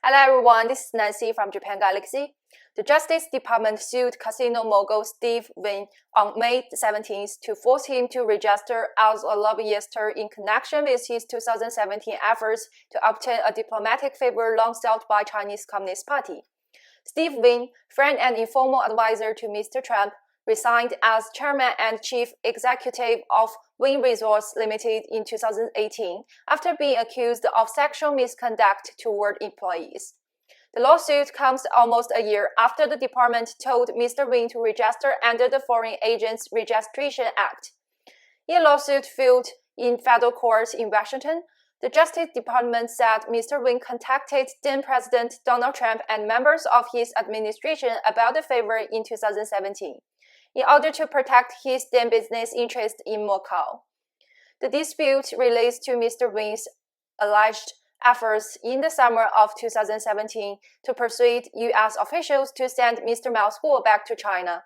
Hello everyone, this is Nancy from Japan Galaxy. The Justice Department sued casino mogul Steve Wynn on May 17th to force him to register as a lobbyist in connection with his 2017 efforts to obtain a diplomatic favor long sought by Chinese Communist Party. Steve Wynn, friend and informal advisor to Mr. Trump, resigned as chairman and chief executive of weynn Resorts Limited in 2018 after being accused of sexual misconduct toward employees. The lawsuit comes almost a year after the department told Mr. Wynn to register under the Foreign Agents Registration Act. In a lawsuit filed in federal court in Washington, the Justice Department said Mr. Wynn contacted then-President Donald Trump and members of his administration about the favor in 2017. In order to protect his then business interest in Macau. The dispute relates to Mr. Wynn's alleged efforts in the summer of 2017 to persuade U.S. officials to send Mr. Mao's school back to China,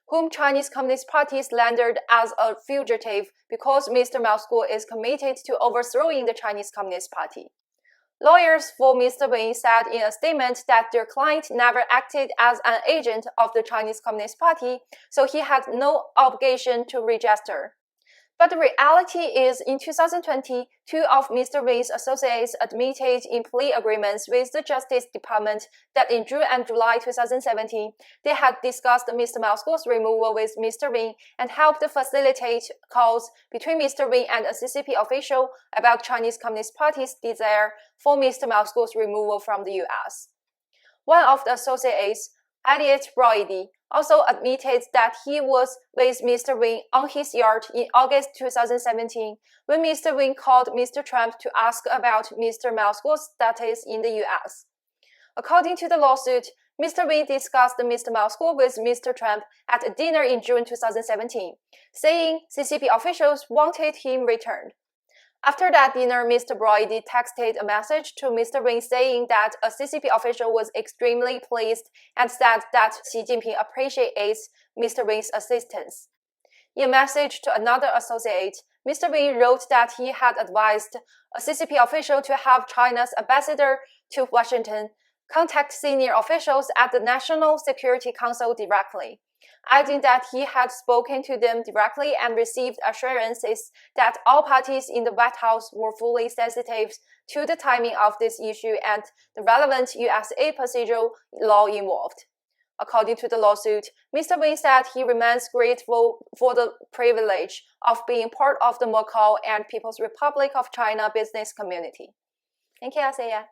whom Chinese Communist Party slandered as a fugitive because Mr. Mao's school is committed to overthrowing the Chinese Communist Party. Lawyers for Mr. Wynn said in a statement that their client never acted as an agent of the Chinese Communist Party, so he had no obligation to register. But the reality is, in 2020, two of Mr. Wynn's associates admitted in plea agreements with the Justice Department that in June and July 2017, they had discussed Mr. Mao's school's removal with Mr. Wynn and helped facilitate calls between Mr. Wynn and a CCP official about Chinese Communist Party's desire for Mr. Mao's school's removal from the U.S. One of the associates, Elliot Brody, also admitted that he was with Mr. Wynn on his yacht in August 2017 when Mr. Wynn called Mr. Trump to ask about Mr. Mao's school's status in the U.S. According to the lawsuit, Mr. Wynn discussed Mr. Mao's school with Mr. Trump at a dinner in June 2017, saying CCP officials wanted him returned. After that dinner, Mr. Brody texted a message to Mr. Wynn saying that a CCP official was extremely pleased and said that Xi Jinping appreciates Mr. Wynn's assistance. In a message to another associate, Mr. Wynn wrote that he had advised a CCP official to have China's ambassador to Washington contact senior officials at the National Security Council directly, adding that he had spoken to them directly and received assurances that all parties in the White House were fully sensitive to the timing of this issue and the relevant USA procedural law involved. According to the lawsuit, Mr. Wynn said he remains grateful for the privilege of being part of the Macau and People's Republic of China business community. Thank you, Asiya.